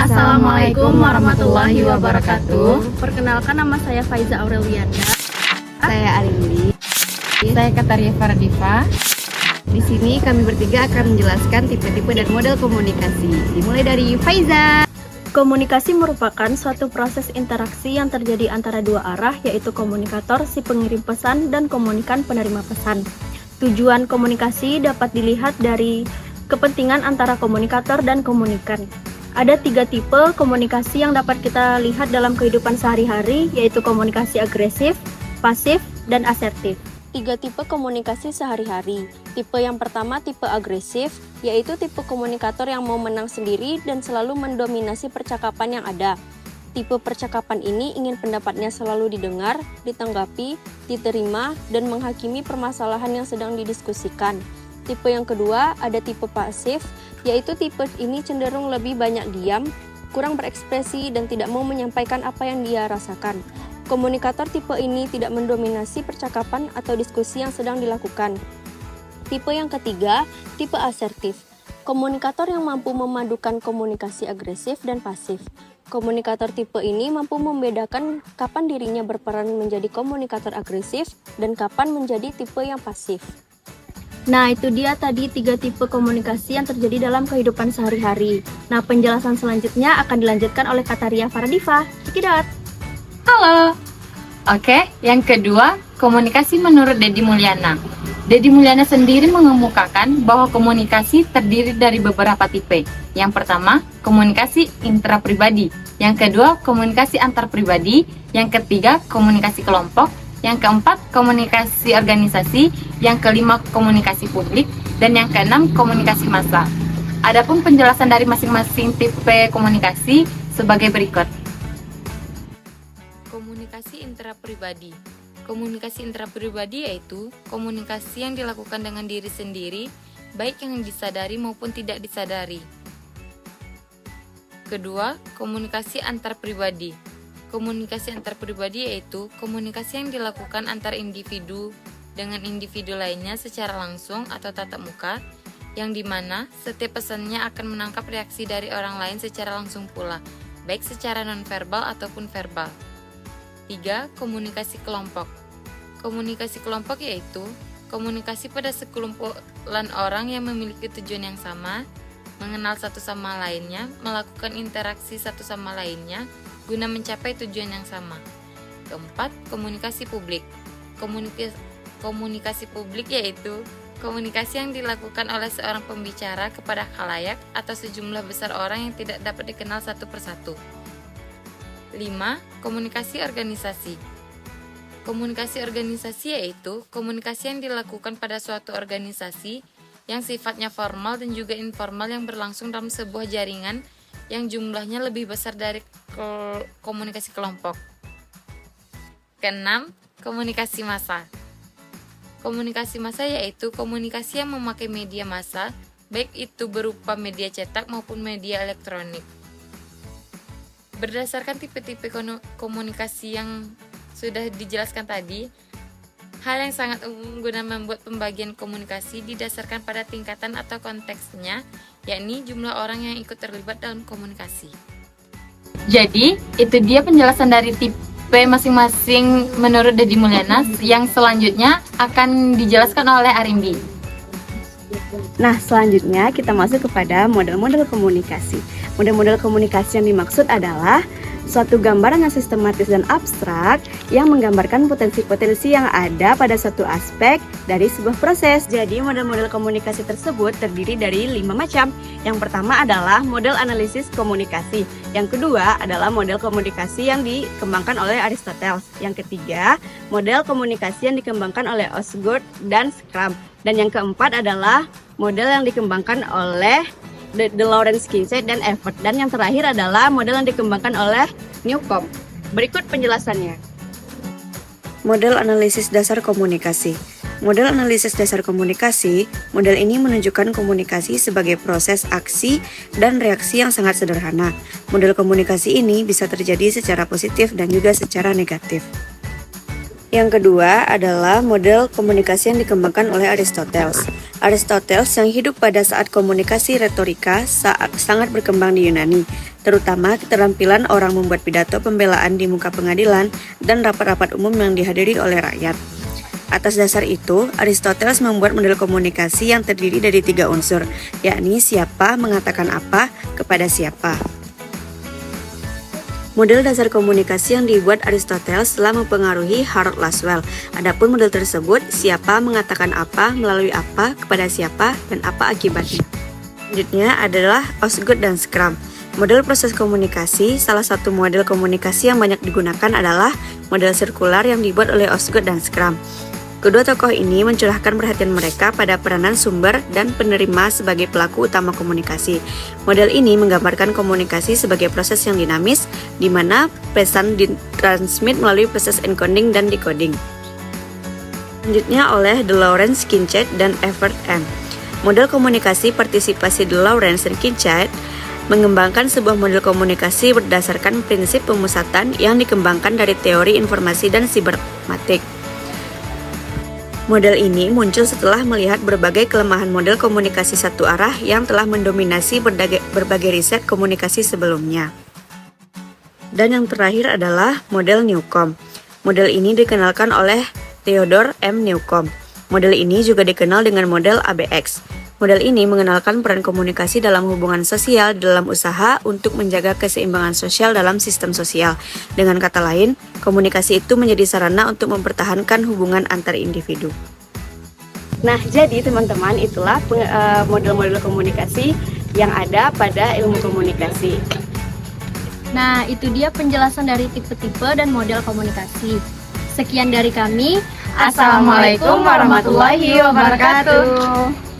Assalamualaikum warahmatullahi wabarakatuh. Perkenalkan, nama saya Faiza Aureliana. Saya Arindi. Saya Kataria Fardiva. Di sini kami bertiga akan menjelaskan tipe-tipe dan model komunikasi. Dimulai dari Faiza. Komunikasi merupakan suatu proses interaksi yang terjadi antara dua arah, yaitu komunikator si pengirim pesan dan komunikan penerima pesan. Tujuan komunikasi dapat dilihat dari kepentingan antara komunikator dan komunikan. Ada 3 tipe komunikasi yang dapat kita lihat dalam kehidupan sehari-hari, yaitu komunikasi agresif, pasif, dan asertif. 3 tipe komunikasi sehari-hari. Tipe yang pertama, tipe agresif, yaitu tipe komunikator yang mau menang sendiri dan selalu mendominasi percakapan yang ada. Tipe percakapan ini ingin pendapatnya selalu didengar, ditanggapi, diterima, dan menghakimi permasalahan yang sedang didiskusikan. Tipe yang kedua, ada tipe pasif, yaitu tipe ini cenderung lebih banyak diam, kurang berekspresi, dan tidak mau menyampaikan apa yang dia rasakan. Komunikator tipe ini tidak mendominasi percakapan atau diskusi yang sedang dilakukan. Tipe yang ketiga, tipe asertif. Komunikator yang mampu memadukan komunikasi agresif dan pasif. Komunikator tipe ini mampu membedakan kapan dirinya berperan menjadi komunikator agresif dan kapan menjadi tipe yang pasif. Nah, itu dia tadi 3 tipe komunikasi yang terjadi dalam kehidupan sehari-hari. Nah, penjelasan selanjutnya akan dilanjutkan oleh Kataria Fardiva. Check it out. Halo. Oke, yang kedua, komunikasi menurut Deddy Mulyana. Deddy Mulyana sendiri mengemukakan bahwa komunikasi terdiri dari beberapa tipe. Yang pertama, komunikasi intrapribadi. Yang kedua, komunikasi antarpribadi. Yang ketiga, komunikasi kelompok. Yang keempat, komunikasi organisasi. Yang kelima, komunikasi publik. Dan yang keenam, komunikasi massa. Adapun penjelasan dari masing-masing tipe komunikasi sebagai berikut. Komunikasi intrapribadi. Komunikasi intrapribadi yaitu komunikasi yang dilakukan dengan diri sendiri, baik yang disadari maupun tidak disadari. Kedua, komunikasi antarpribadi. Komunikasi antarpribadi yaitu komunikasi yang dilakukan antar individu dengan individu lainnya secara langsung atau tatap muka, yang dimana setiap pesannya akan menangkap reaksi dari orang lain secara langsung pula, baik secara nonverbal ataupun verbal. 3. Komunikasi kelompok. Komunikasi kelompok yaitu komunikasi pada sekelumpulan orang yang memiliki tujuan yang sama, mengenal satu sama lainnya, melakukan interaksi satu sama lainnya, guna mencapai tujuan yang sama. Keempat, komunikasi publik. Komunikasi publik yaitu komunikasi yang dilakukan oleh seorang pembicara kepada khalayak atau sejumlah besar orang yang tidak dapat dikenal satu persatu. 5. Komunikasi organisasi. Komunikasi organisasi yaitu komunikasi yang dilakukan pada suatu organisasi yang sifatnya formal dan juga informal yang berlangsung dalam sebuah jaringan yang jumlahnya lebih besar dari komunikasi kelompok. Keenam, komunikasi massa. Komunikasi massa yaitu komunikasi yang memakai media massa, baik itu berupa media cetak maupun media elektronik. Berdasarkan tipe-tipe komunikasi yang sudah dijelaskan tadi, hal yang sangat umum guna membuat pembagian komunikasi didasarkan pada tingkatan atau konteksnya, yakni jumlah orang yang ikut terlibat dalam komunikasi. Jadi, itu dia penjelasan dari tipe masing-masing menurut Deddy Mulyana, yang selanjutnya akan dijelaskan oleh Arindi. Nah, selanjutnya kita masuk kepada model-model komunikasi. Model-model komunikasi yang dimaksud adalah suatu gambaran yang sistematis dan abstrak yang menggambarkan potensi-potensi yang ada pada suatu aspek dari sebuah proses. Jadi, model-model komunikasi tersebut terdiri dari 5 macam. Yang pertama adalah model analisis komunikasi. Yang kedua adalah model komunikasi yang dikembangkan oleh Aristoteles. Yang ketiga, model komunikasi yang dikembangkan oleh Osgood dan Scrum. Dan yang keempat adalah model yang dikembangkan oleh The Lawrence Kinsey dan Evert. Dan yang terakhir adalah model yang dikembangkan oleh Newcomb. Berikut penjelasannya. Model analisis dasar komunikasi. Model analisis dasar komunikasi, model ini menunjukkan komunikasi sebagai proses aksi dan reaksi yang sangat sederhana. Model komunikasi ini bisa terjadi secara positif dan juga secara negatif. Yang kedua adalah model komunikasi yang dikembangkan oleh Aristoteles. Aristoteles yang hidup pada saat komunikasi retorika sangat berkembang di Yunani, terutama keterampilan orang membuat pidato pembelaan di muka pengadilan dan rapat-rapat umum yang dihadiri oleh rakyat. Atas dasar itu, Aristoteles membuat model komunikasi yang terdiri dari 3 unsur, yakni siapa mengatakan apa kepada siapa. Model dasar komunikasi yang dibuat Aristoteles telah mempengaruhi Harold Laswell. Adapun model tersebut, siapa mengatakan apa, melalui apa, kepada siapa, dan apa akibatnya. Selanjutnya adalah Osgood dan Scrum. Model proses komunikasi, salah satu model komunikasi yang banyak digunakan adalah model sirkular yang dibuat oleh Osgood dan Scrum. Kedua tokoh ini mencurahkan perhatian mereka pada peranan sumber dan penerima sebagai pelaku utama komunikasi. Model ini menggambarkan komunikasi sebagai proses yang dinamis, di mana pesan ditransmit melalui proses encoding dan decoding. Selanjutnya oleh De Laurence, Kincaid, dan Evert M. Model komunikasi partisipasi De Laurence dan Kincaid mengembangkan sebuah model komunikasi berdasarkan prinsip pemusatan yang dikembangkan dari teori informasi dan sibermatik. Model ini muncul setelah melihat berbagai kelemahan model komunikasi satu arah yang telah mendominasi berbagai riset komunikasi sebelumnya. Dan yang terakhir adalah model Newcomb. Model ini dikenalkan oleh Theodore M. Newcomb. Model ini juga dikenal dengan model ABX. Model ini mengenalkan peran komunikasi dalam hubungan sosial dalam usaha untuk menjaga keseimbangan sosial dalam sistem sosial. Dengan kata lain, komunikasi itu menjadi sarana untuk mempertahankan hubungan antar individu. Nah, jadi teman-teman, itulah model-model komunikasi yang ada pada ilmu komunikasi. Nah, itu dia penjelasan dari tipe-tipe dan model komunikasi. Sekian dari kami. Assalamualaikum warahmatullahi wabarakatuh.